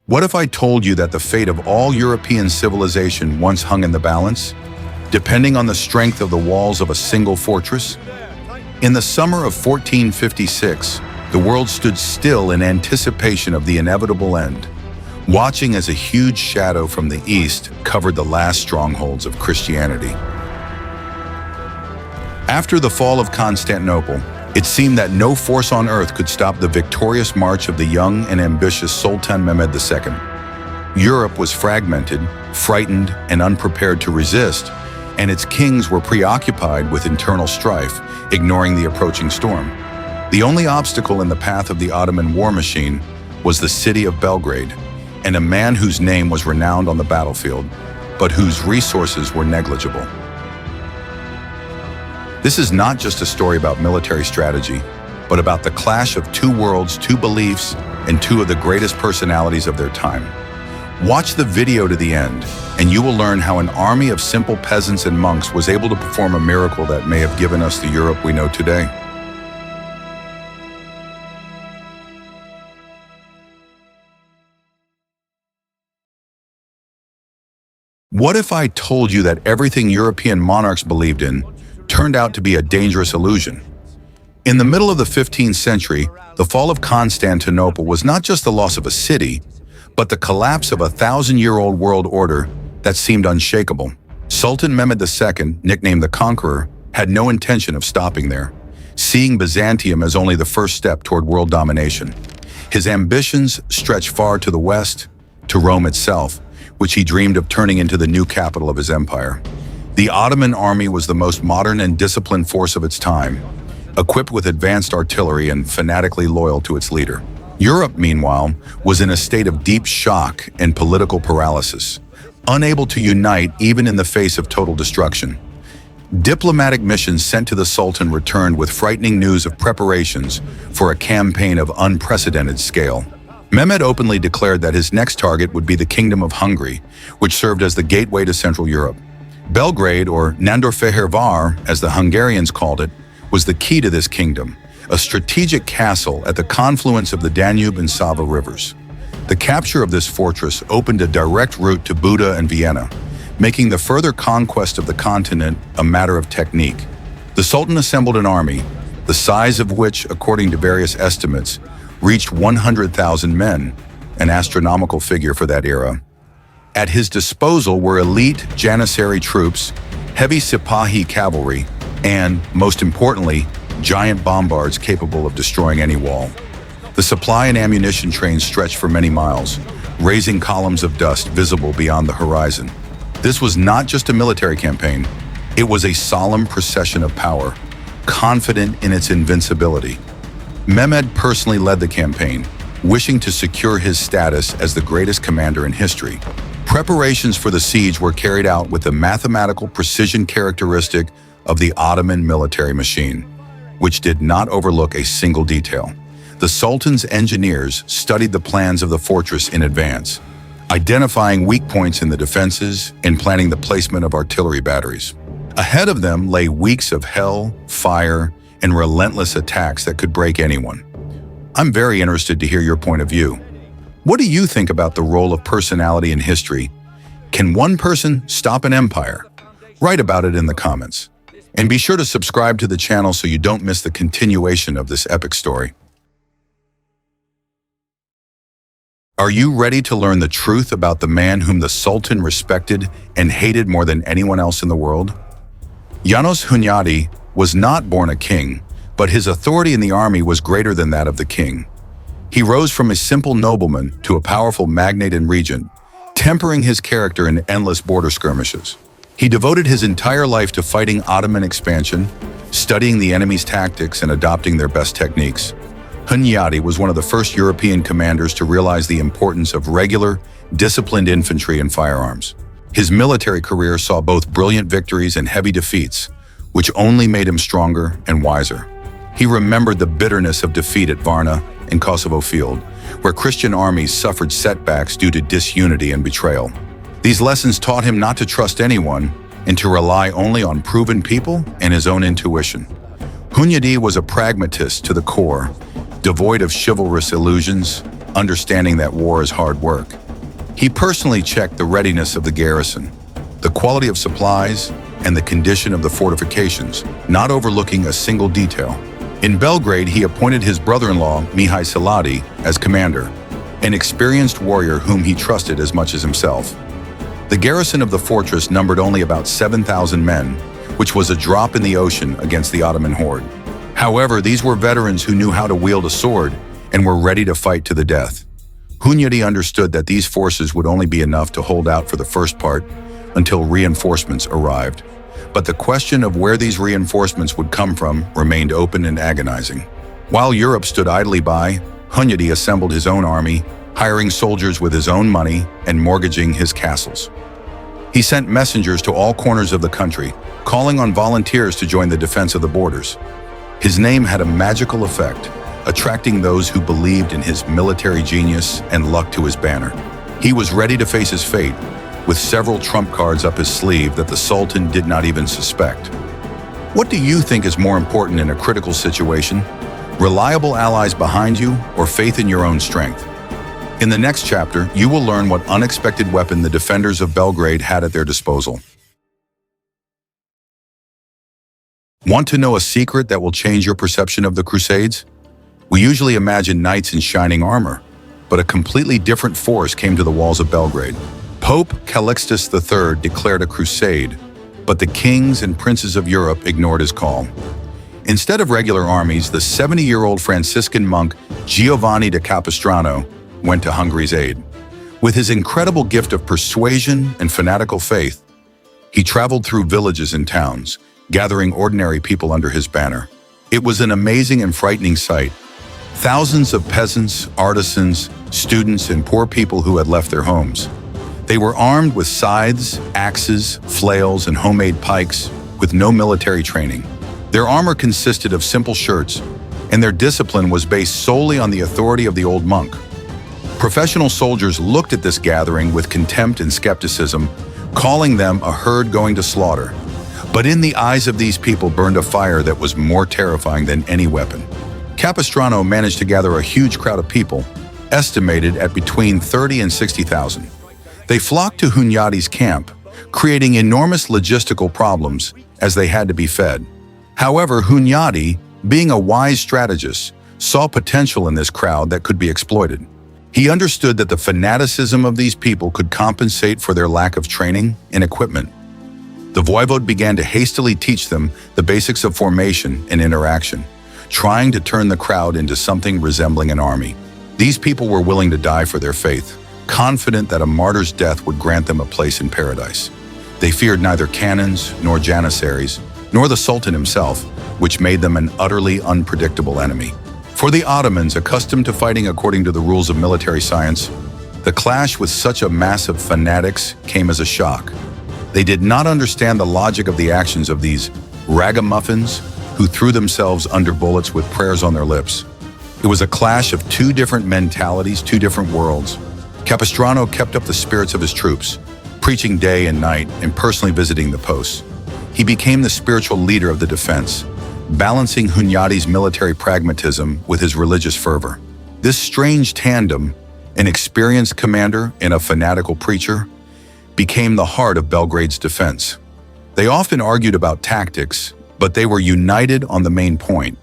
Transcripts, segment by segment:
What if I told you that the fate of all European civilization once hung in the balance, depending on the strength of the walls of a single fortress? In the summer of 1456, the world stood still in anticipation of the inevitable end, watching as a huge shadow from the east covered the last strongholds of Christianity. After the fall of Constantinople, it seemed that no force on earth could stop the victorious march of the young and ambitious Sultan Mehmed II. Europe was fragmented, frightened, and unprepared to resist, and its kings were preoccupied with internal strife, ignoring the approaching storm. The only obstacle in the path of the Ottoman war machine was the city of Belgrade, and a man whose name was renowned on the battlefield, but whose resources were negligible. This is not just a story about military strategy, but about the clash of two worlds, two beliefs, and two of the greatest personalities of their time. Watch the video to the end, and you will learn how an army of simple peasants and monks was able to perform a miracle that may have given us the Europe we know today. What if I told you that everything European monarchs believed in turned out to be a dangerous illusion? In the middle of the 15th century, the fall of Constantinople was not just the loss of a city, but the collapse of a 1,000-year-old world order that seemed unshakable. Sultan Mehmed II, nicknamed the Conqueror, had no intention of stopping there, seeing Byzantium as only the first step toward world domination. His ambitions stretched far to the west, to Rome itself, which he dreamed of turning into the new capital of his empire. The Ottoman army was the most modern and disciplined force of its time, equipped with advanced artillery and fanatically loyal to its leader. Europe, meanwhile, was in a state of deep shock and political paralysis, unable to unite even in the face of total destruction. Diplomatic missions sent to the Sultan returned with frightening news of preparations for a campaign of unprecedented scale. Mehmed openly declared that his next target would be the Kingdom of Hungary, which served as the gateway to Central Europe. Belgrade, or Nándorfehérvár, as the Hungarians called it, was the key to this kingdom, a strategic castle at the confluence of the Danube and Sava rivers. The capture of this fortress opened a direct route to Buda and Vienna, making the further conquest of the continent a matter of technique. The Sultan assembled an army, the size of which, according to various estimates, reached 100,000 men, an astronomical figure for that era. At his disposal were elite Janissary troops, heavy Sipahi cavalry, and, most importantly, giant bombards capable of destroying any wall. The supply and ammunition trains stretched for many miles, raising columns of dust visible beyond the horizon. This was not just a military campaign, it was a solemn procession of power, confident in its invincibility. Mehmed personally led the campaign, wishing to secure his status as the greatest commander in history. Preparations for the siege were carried out with the mathematical precision characteristic of the Ottoman military machine, which did not overlook a single detail. The Sultan's engineers studied the plans of the fortress in advance, identifying weak points in the defenses and planning the placement of artillery batteries. Ahead of them lay weeks of hell, fire, and relentless attacks that could break anyone. I'm very interested to hear your point of view. What do you think about the role of personality in history? Can one person stop an empire? Write about it in the comments. And be sure to subscribe to the channel so you don't miss the continuation of this epic story. Are you ready to learn the truth about the man whom the Sultan respected and hated more than anyone else in the world? János Hunyadi was not born a king, but his authority in the army was greater than that of the king. He rose from a simple nobleman to a powerful magnate and regent, tempering his character in endless border skirmishes. He devoted his entire life to fighting Ottoman expansion, studying the enemy's tactics and adopting their best techniques. Hunyadi was one of the first European commanders to realize the importance of regular, disciplined infantry and firearms. His military career saw both brilliant victories and heavy defeats, which only made him stronger and wiser. He remembered the bitterness of defeat at Varna and Kosovo Field, where Christian armies suffered setbacks due to disunity and betrayal. These lessons taught him not to trust anyone and to rely only on proven people and his own intuition. Hunyadi was a pragmatist to the core, devoid of chivalrous illusions understanding that war is hard work. He personally checked the readiness of the garrison, the quality of supplies, and the condition of the fortifications, not overlooking a single detail. In Belgrade, he appointed his brother-in-law, Mehmed Saladi, as commander, an experienced warrior whom he trusted as much as himself. The garrison of the fortress numbered only about 7,000 men, which was a drop in the ocean against the Ottoman horde. However, these were veterans who knew how to wield a sword and were ready to fight to the death. Hunyadi understood that these forces would only be enough to hold out for the first part until reinforcements arrived. But the question of where these reinforcements would come from remained open and agonizing. While Europe stood idly by, Hunyadi assembled his own army, hiring soldiers with his own money and mortgaging his castles. He sent messengers to all corners of the country, calling on volunteers to join the defense of the borders. His name had a magical effect, attracting those who believed in his military genius and luck to his banner. He was ready to face his fate, with several trump cards up his sleeve that the Sultan did not even suspect. What do you think is more important in a critical situation? Reliable allies behind you or faith in your own strength? In the next chapter, you will learn what unexpected weapon the defenders of Belgrade had at their disposal. Want to know a secret that will change your perception of the Crusades? We usually imagine knights in shining armor, but a completely different force came to the walls of Belgrade. Pope Calixtus III declared a crusade, but the kings and princes of Europe ignored his call. Instead of regular armies, the 70-year-old Franciscan monk Giovanni da Capistrano went to Hungary's aid. With his incredible gift of persuasion and fanatical faith, he traveled through villages and towns, gathering ordinary people under his banner. It was an amazing and frightening sight. Thousands of peasants, artisans, students, and poor people who had left their homes. They were armed with scythes, axes, flails, and homemade pikes, with no military training. Their armor consisted of simple shirts, and their discipline was based solely on the authority of the old monk. Professional soldiers looked at this gathering with contempt and skepticism, calling them a herd going to slaughter. But in the eyes of these people burned a fire that was more terrifying than any weapon. Capistrano managed to gather a huge crowd of people, estimated at between 30 and 60,000. They flocked to Hunyadi's camp, creating enormous logistical problems as they had to be fed. However, Hunyadi, being a wise strategist, saw potential in this crowd that could be exploited. He understood that the fanaticism of these people could compensate for their lack of training and equipment. The voivode began to hastily teach them the basics of formation and interaction, trying to turn the crowd into something resembling an army. These people were willing to die for their faith, confident that a martyr's death would grant them a place in paradise. They feared neither cannons nor janissaries, nor the Sultan himself, which made them an utterly unpredictable enemy. For the Ottomans, accustomed to fighting according to the rules of military science, the clash with such a mass of fanatics came as a shock. They did not understand the logic of the actions of these ragamuffins who threw themselves under bullets with prayers on their lips. It was a clash of two different mentalities, two different worlds. Capistrano kept up the spirits of his troops, preaching day and night and personally visiting the posts. He became the spiritual leader of the defense, balancing Hunyadi's military pragmatism with his religious fervor. This strange tandem, an experienced commander and a fanatical preacher, became the heart of Belgrade's defense. They often argued about tactics, but they were united on the main point.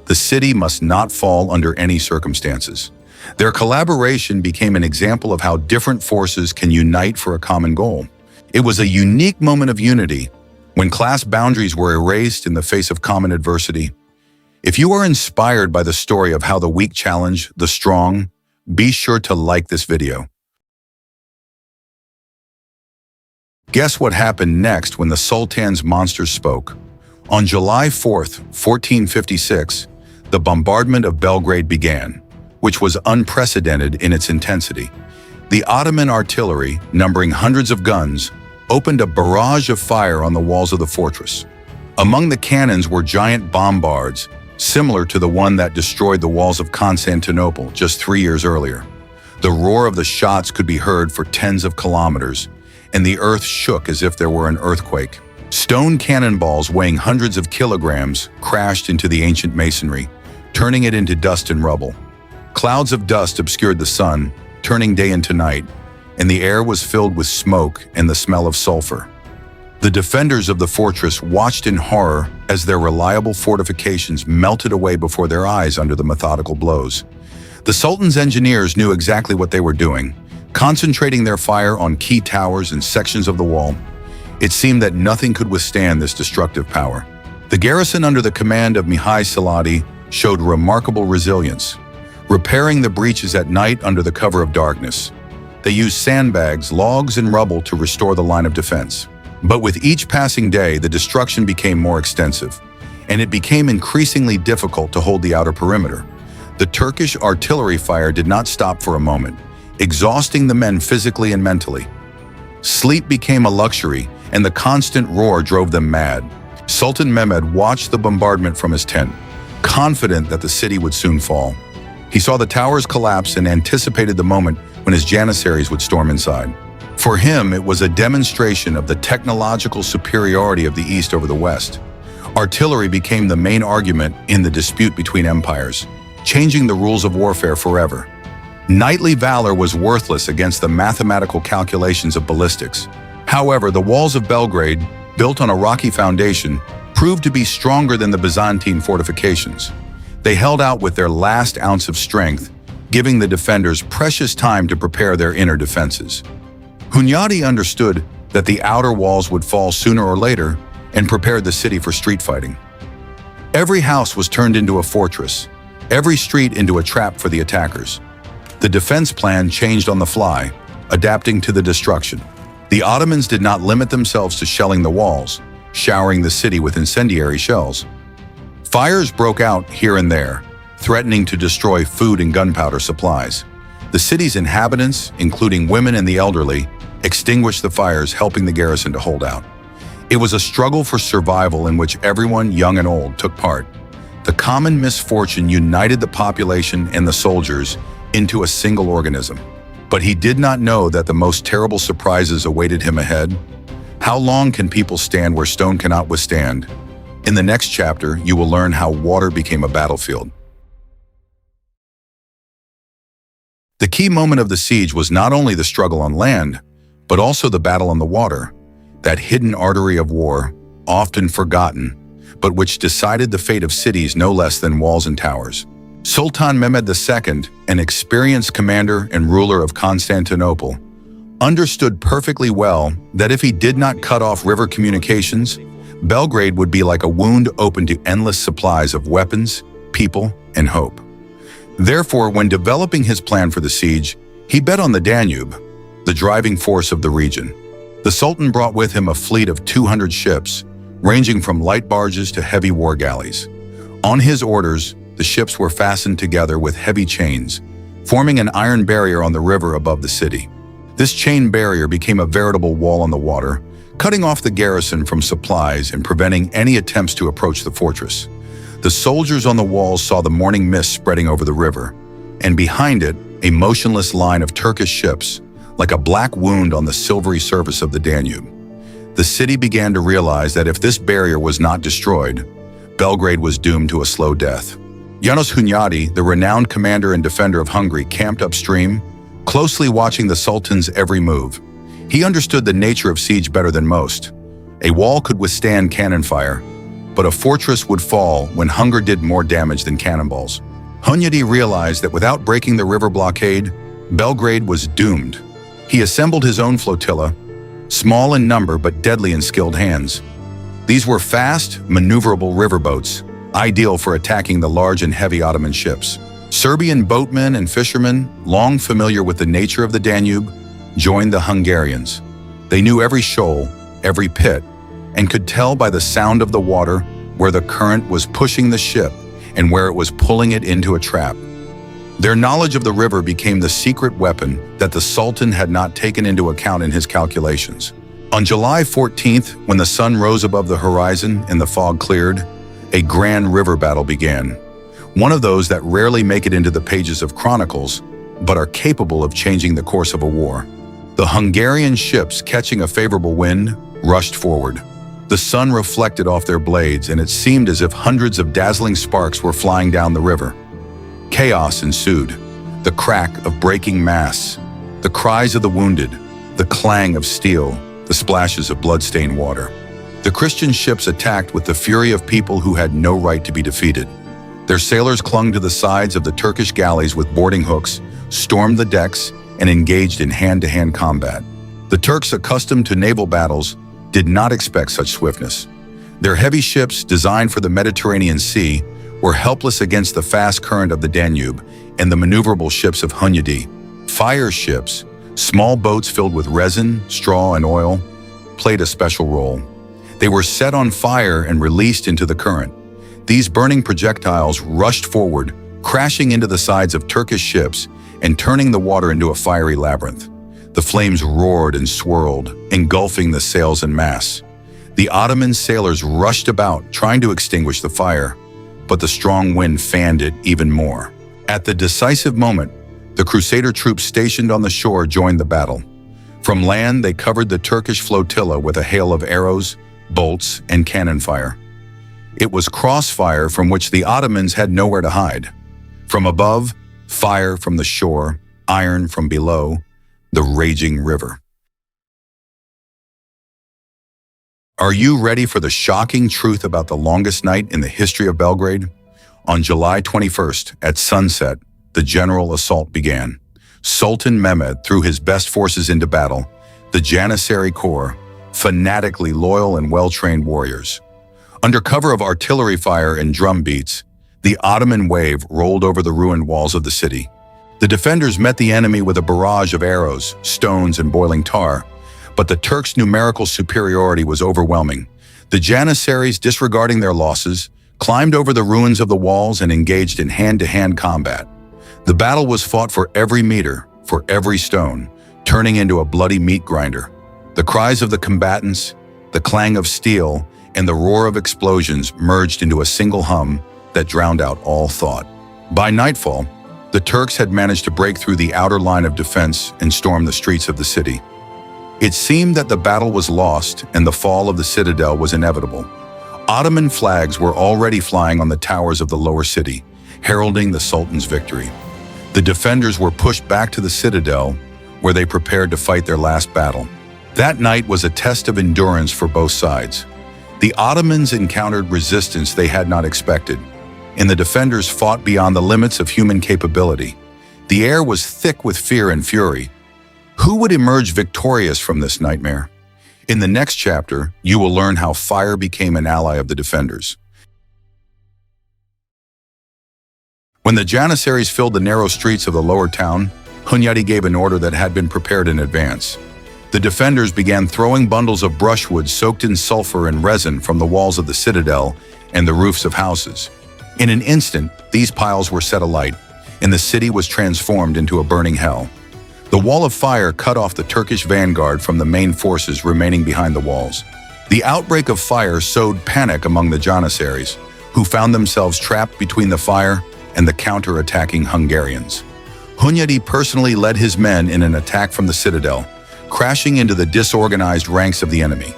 The city must not fall under any circumstances. Their collaboration became an example of how different forces can unite for a common goal. It was a unique moment of unity, when class boundaries were erased in the face of common adversity. If you are inspired by the story of how the weak challenge the strong, be sure to like this video. Guess what happened next when the Sultan's monsters spoke? On July 4th, 1456, the bombardment of Belgrade began, which was unprecedented in its intensity. The Ottoman artillery, numbering hundreds of guns, opened a barrage of fire on the walls of the fortress. Among the cannons were giant bombards, similar to the one that destroyed the walls of Constantinople just 3 years earlier. The roar of the shots could be heard for tens of kilometers, and the earth shook as if there were an earthquake. Stone cannonballs weighing hundreds of kilograms crashed into the ancient masonry, turning it into dust and rubble. Clouds of dust obscured the sun, turning day into night, and the air was filled with smoke and the smell of sulfur. The defenders of the fortress watched in horror as their reliable fortifications melted away before their eyes under the methodical blows. The Sultan's engineers knew exactly what they were doing, concentrating their fire on key towers and sections of the wall. It seemed that nothing could withstand this destructive power. The garrison under the command of Mehmed Saladi showed remarkable resilience, repairing the breaches at night under the cover of darkness. They used sandbags, logs, and rubble to restore the line of defense. But with each passing day, the destruction became more extensive, and it became increasingly difficult to hold the outer perimeter. The Turkish artillery fire did not stop for a moment, exhausting the men physically and mentally. Sleep became a luxury, and the constant roar drove them mad. Sultan Mehmed watched the bombardment from his tent, confident that the city would soon fall. He saw the towers collapse and anticipated the moment when his janissaries would storm inside. For him, it was a demonstration of the technological superiority of the East over the West. Artillery became the main argument in the dispute between empires, changing the rules of warfare forever. Knightly valor was worthless against the mathematical calculations of ballistics. However, the walls of Belgrade, built on a rocky foundation, proved to be stronger than the Byzantine fortifications. They held out with their last ounce of strength, giving the defenders precious time to prepare their inner defenses. Hunyadi understood that the outer walls would fall sooner or later and prepared the city for street fighting. Every house was turned into a fortress, every street into a trap for the attackers. The defense plan changed on the fly, adapting to the destruction. The Ottomans did not limit themselves to shelling the walls, showering the city with incendiary shells. Fires broke out here and there, threatening to destroy food and gunpowder supplies. The city's inhabitants, including women and the elderly, extinguished the fires, helping the garrison to hold out. It was a struggle for survival in which everyone, young and old, took part. The common misfortune united the population and the soldiers into a single organism. But he did not know that the most terrible surprises awaited him ahead. How long can people stand where stone cannot withstand? In the next chapter, you will learn how water became a battlefield. The key moment of the siege was not only the struggle on land, but also the battle on the water, that hidden artery of war, often forgotten, but which decided the fate of cities no less than walls and towers. Sultan Mehmed II, an experienced commander and ruler of Constantinople, understood perfectly well that if he did not cut off river communications, Belgrade would be like a wound open to endless supplies of weapons, people, and hope. Therefore, when developing his plan for the siege, he bet on the Danube, the driving force of the region. The Sultan brought with him a fleet of 200 ships, ranging from light barges to heavy war galleys. On his orders, the ships were fastened together with heavy chains, forming an iron barrier on the river above the city. This chain barrier became a veritable wall on the water, cutting off the garrison from supplies and preventing any attempts to approach the fortress. The soldiers on the walls saw the morning mist spreading over the river, and behind it, a motionless line of Turkish ships, like a black wound on the silvery surface of the Danube. The city began to realize that if this barrier was not destroyed, Belgrade was doomed to a slow death. János Hunyadi, the renowned commander and defender of Hungary, camped upstream, closely watching the Sultan's every move. He understood the nature of siege better than most. A wall could withstand cannon fire, but a fortress would fall when hunger did more damage than cannonballs. Hunyadi realized that without breaking the river blockade, Belgrade was doomed. He assembled his own flotilla, small in number but deadly in skilled hands. These were fast, maneuverable riverboats, ideal for attacking the large and heavy Ottoman ships. Serbian boatmen and fishermen, long familiar with the nature of the Danube, joined the Hungarians. They knew every shoal, every pit, and could tell by the sound of the water where the current was pushing the ship and where it was pulling it into a trap. Their knowledge of the river became the secret weapon that the Sultan had not taken into account in his calculations. On July 14th, when the sun rose above the horizon and the fog cleared, a grand river battle began. One of those that rarely make it into the pages of chronicles, but are capable of changing the course of a war. The Hungarian ships, catching a favorable wind, rushed forward. The sun reflected off their blades, and it seemed as if hundreds of dazzling sparks were flying down the river. Chaos ensued. the crack of breaking masts, the cries of the wounded, the clang of steel, the splashes of blood-stained water. The Christian ships attacked with the fury of people who had no right to be defeated. Their sailors clung to the sides of the Turkish galleys with boarding hooks, stormed the decks, and engaged in hand-to-hand combat. The Turks, accustomed to naval battles, did not expect such swiftness. Their heavy ships, designed for the Mediterranean Sea, were helpless against the fast current of the Danube and the maneuverable ships of Hungary. Fire ships, small boats filled with resin, straw, and oil, played a special role. They were set on fire and released into the current. These burning projectiles rushed forward, crashing into the sides of Turkish ships and turning the water into a fiery labyrinth. The flames roared and swirled, engulfing the sails and masts. The Ottoman sailors rushed about, trying to extinguish the fire, but the strong wind fanned it even more. At the decisive moment, the Crusader troops stationed on the shore joined the battle. From land, they covered the Turkish flotilla with a hail of arrows, bolts, and cannon fire. It was crossfire from which the Ottomans had nowhere to hide. From above, fire from the shore, iron from below, the raging river. Are you ready for the shocking truth about the longest night in the history of Belgrade? On July 21st, at sunset, the general assault began. Sultan Mehmed threw his best forces into battle, the Janissary Corps, fanatically loyal and well-trained warriors. Under cover of artillery fire and drum beats, the Ottoman wave rolled over the ruined walls of the city. The defenders met the enemy with a barrage of arrows, stones, and boiling tar, but the Turks' numerical superiority was overwhelming. The Janissaries, disregarding their losses, climbed over the ruins of the walls and engaged in hand-to-hand combat. The battle was fought for every meter, for every stone, turning into a bloody meat grinder. The cries of the combatants, the clang of steel, and the roar of explosions merged into a single hum that drowned out all thought. By nightfall, the Turks had managed to break through the outer line of defense and storm the streets of the city. It seemed that the battle was lost and the fall of the citadel was inevitable. Ottoman flags were already flying on the towers of the lower city, heralding the Sultan's victory. The defenders were pushed back to the citadel, where they prepared to fight their last battle. That night was a test of endurance for both sides. The Ottomans encountered resistance they had not expected, and the defenders fought beyond the limits of human capability. The air was thick with fear and fury. Who would emerge victorious from this nightmare? In the next chapter, you will learn how fire became an ally of the defenders. When the Janissaries filled the narrow streets of the lower town, Hunyadi gave an order that had been prepared in advance. The defenders began throwing bundles of brushwood soaked in sulfur and resin from the walls of the citadel and the roofs of houses. In an instant, these piles were set alight, and the city was transformed into a burning hell. The wall of fire cut off the Turkish vanguard from the main forces remaining behind the walls. The outbreak of fire sowed panic among the Janissaries, who found themselves trapped between the fire and the counter-attacking Hungarians. Hunyadi personally led his men in an attack from the citadel, crashing into the disorganized ranks of the enemy.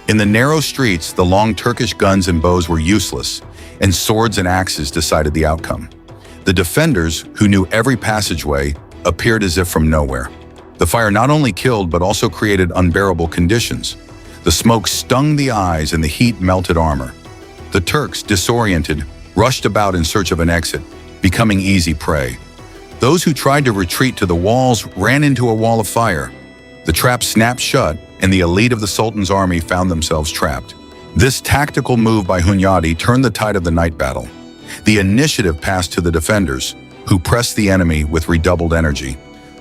In the narrow streets, the long Turkish guns and bows were useless, and swords and axes decided the outcome. The defenders, who knew every passageway, appeared as if from nowhere. The fire not only killed but also created unbearable conditions. The smoke stung the eyes and the heat melted armor. The Turks, disoriented, rushed about in search of an exit, becoming easy prey. Those who tried to retreat to the walls ran into a wall of fire. The trap snapped shut, and the elite of the Sultan's army found themselves trapped. This tactical move by Hunyadi turned the tide of the night battle. The initiative passed to the defenders, who pressed the enemy with redoubled energy.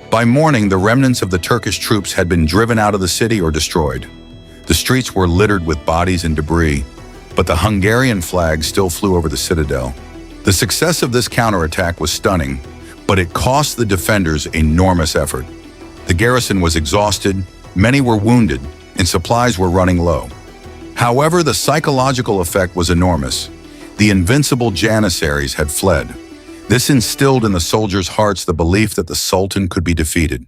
By morning, the remnants of the Turkish troops had been driven out of the city or destroyed. The streets were littered with bodies and debris, but the Hungarian flag still flew over the citadel. The success of this counterattack was stunning, but it cost the defenders enormous effort. The garrison was exhausted, many were wounded, and supplies were running low. However, the psychological effect was enormous. The invincible Janissaries had fled. This instilled in the soldiers' hearts the belief that the Sultan could be defeated.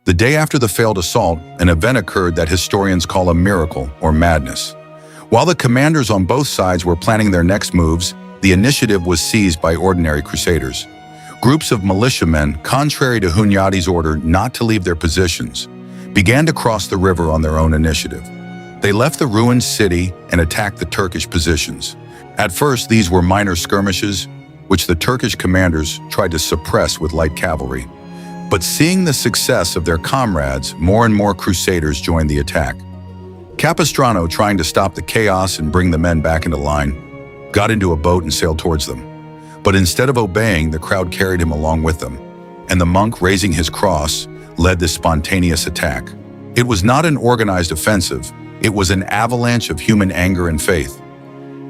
The day after the failed assault, an event occurred that historians call a miracle or madness. While the commanders on both sides were planning their next moves, the initiative was seized by ordinary crusaders. Groups of militiamen, contrary to Hunyadi's order not to leave their positions, began to cross the river on their own initiative. They left the ruined city and attacked the Turkish positions. At first, these were minor skirmishes, which the Turkish commanders tried to suppress with light cavalry. But seeing the success of their comrades, more and more crusaders joined the attack. Capistrano, trying to stop the chaos and bring the men back into line, got into a boat and sailed towards them. But instead of obeying, the crowd carried him along with them, and the monk, raising his cross, led this spontaneous attack. It was not an organized offensive, it was an avalanche of human anger and faith.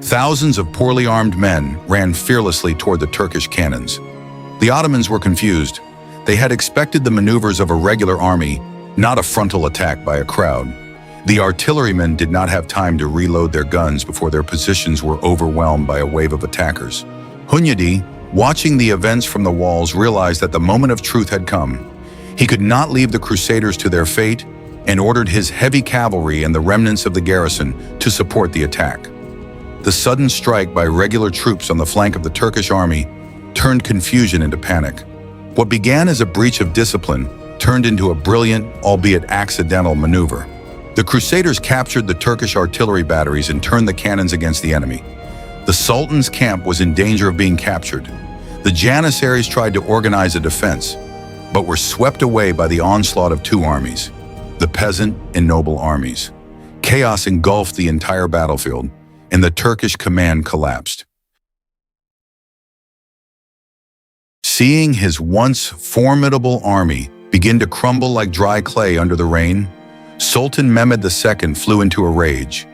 Thousands of poorly armed men ran fearlessly toward the Turkish cannons. The Ottomans were confused. They had expected the maneuvers of a regular army, not a frontal attack by a crowd. The artillerymen did not have time to reload their guns before their positions were overwhelmed by a wave of attackers. Hunyadi, watching the events from the walls, realized that the moment of truth had come. He could not leave the Crusaders to their fate and ordered his heavy cavalry and the remnants of the garrison to support the attack. The sudden strike by regular troops on the flank of the Turkish army turned confusion into panic. What began as a breach of discipline turned into a brilliant, albeit accidental, maneuver. The Crusaders captured the Turkish artillery batteries and turned the cannons against the enemy. The Sultan's camp was in danger of being captured. The Janissaries tried to organize a defense, but were swept away by the onslaught of two armies, the peasant and noble armies. Chaos engulfed the entire battlefield, and the Turkish command collapsed. Seeing his once formidable army begin to crumble like dry clay under the rain, Sultan Mehmed II flew into a rage.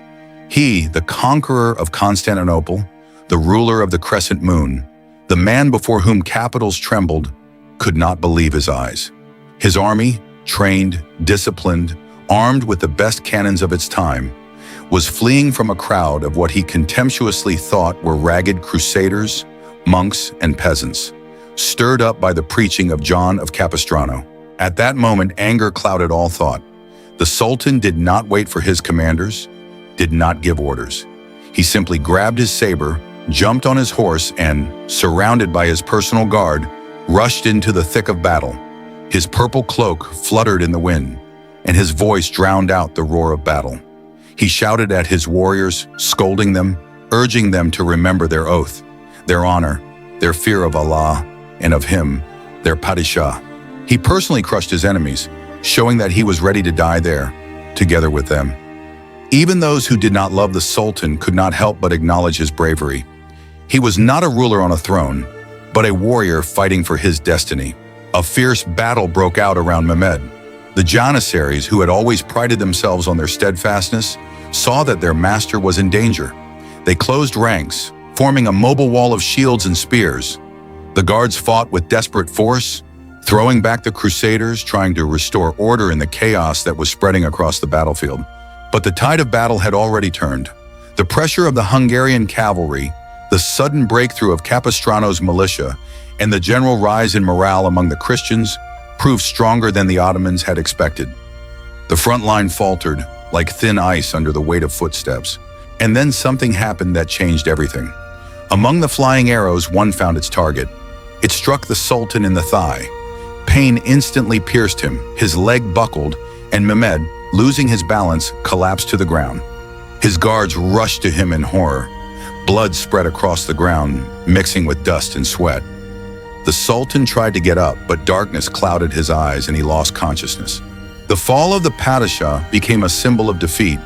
He, the conqueror of Constantinople, the ruler of the crescent moon, the man before whom capitals trembled, could not believe his eyes. His army, trained, disciplined, armed with the best cannons of its time, was fleeing from a crowd of what he contemptuously thought were ragged crusaders, monks, and peasants, stirred up by the preaching of John of Capistrano. At that moment, anger clouded all thought. The Sultan did not wait for his commanders, did not give orders. He simply grabbed his saber, jumped on his horse, and, surrounded by his personal guard, rushed into the thick of battle. His purple cloak fluttered in the wind, and his voice drowned out the roar of battle. He shouted at his warriors, scolding them, urging them to remember their oath, their honor, their fear of Allah, and of him, their Padishah. He personally crushed his enemies, showing that he was ready to die there, together with them. Even those who did not love the Sultan could not help but acknowledge his bravery. He was not a ruler on a throne, but a warrior fighting for his destiny. A fierce battle broke out around Mehmed. The Janissaries, who had always prided themselves on their steadfastness, saw that their master was in danger. They closed ranks, forming a mobile wall of shields and spears. The guards fought with desperate force, throwing back the Crusaders, trying to restore order in the chaos that was spreading across the battlefield. But the tide of battle had already turned. The pressure of the Hungarian cavalry, the sudden breakthrough of Capistrano's militia, and the general rise in morale among the Christians proved stronger than the Ottomans had expected. The front line faltered, like thin ice under the weight of footsteps. And then something happened that changed everything. Among the flying arrows, one found its target. It struck the Sultan in the thigh. Pain instantly pierced him, his leg buckled, and Mehmed, losing his balance, collapsed to the ground. His guards rushed to him in horror. Blood spread across the ground, mixing with dust and sweat. The Sultan tried to get up, but darkness clouded his eyes and he lost consciousness. The fall of the Padishah became a symbol of defeat.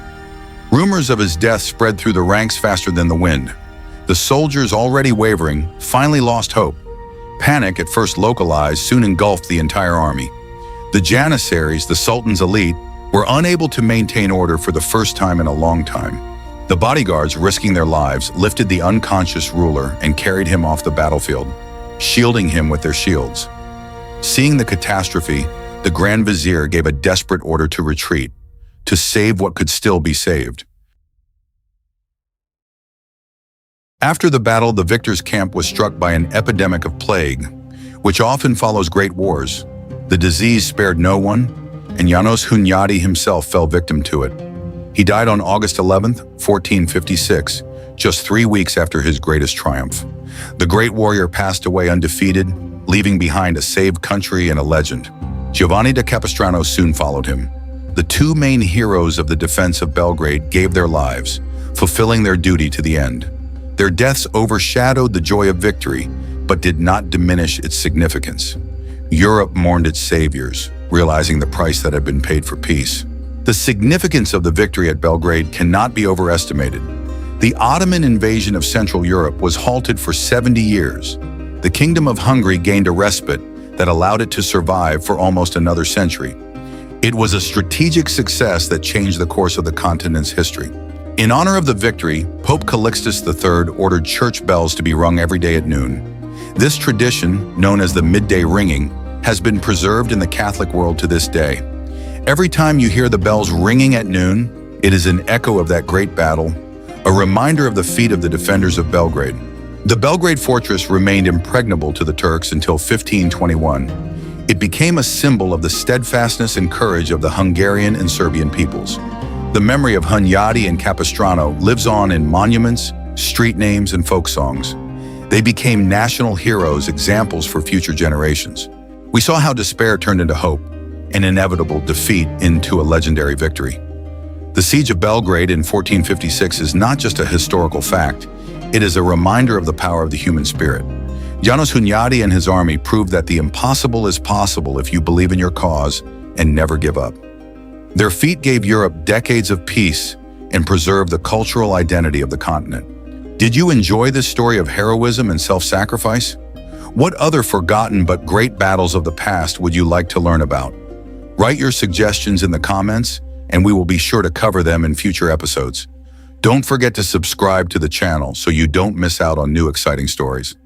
Rumors of his death spread through the ranks faster than the wind. The soldiers, already wavering, finally lost hope. Panic, at first localized, soon engulfed the entire army. The Janissaries, the Sultan's elite, were unable to maintain order for the first time in a long time. The bodyguards, risking their lives, lifted the unconscious ruler and carried him off the battlefield, shielding him with their shields. Seeing the catastrophe, the Grand Vizier gave a desperate order to retreat, to save what could still be saved. After the battle, the victor's camp was struck by an epidemic of plague, which often follows great wars. The disease spared no one, and János Hunyadi himself fell victim to it. He died on August 11, 1456, just 3 weeks after his greatest triumph. The great warrior passed away undefeated, leaving behind a saved country and a legend. Giovanni da Capistrano soon followed him. The two main heroes of the defense of Belgrade gave their lives, fulfilling their duty to the end. Their deaths overshadowed the joy of victory, but did not diminish its significance. Europe mourned its saviors, realizing the price that had been paid for peace. The significance of the victory at Belgrade cannot be overestimated. The Ottoman invasion of Central Europe was halted for 70 years. The Kingdom of Hungary gained a respite that allowed it to survive for almost another century. It was a strategic success that changed the course of the continent's history. In honor of the victory, Pope Calixtus III ordered church bells to be rung every day at noon. This tradition, known as the midday ringing, has been preserved in the Catholic world to this day. Every time you hear the bells ringing at noon, it is an echo of that great battle, a reminder of the feat of the defenders of Belgrade. The Belgrade fortress remained impregnable to the Turks until 1521. It became a symbol of the steadfastness and courage of the Hungarian and Serbian peoples. The memory of Hunyadi and Capistrano lives on in monuments, street names, and folk songs. They became national heroes, examples for future generations. We saw how despair turned into hope, an inevitable defeat into a legendary victory. The Siege of Belgrade in 1456 is not just a historical fact, it is a reminder of the power of the human spirit. János Hunyadi and his army proved that the impossible is possible if you believe in your cause and never give up. Their feat gave Europe decades of peace and preserved the cultural identity of the continent. Did you enjoy this story of heroism and self-sacrifice? What other forgotten but great battles of the past would you like to learn about? Write your suggestions in the comments, and we will be sure to cover them in future episodes. Don't forget to subscribe to the channel so you don't miss out on new exciting stories.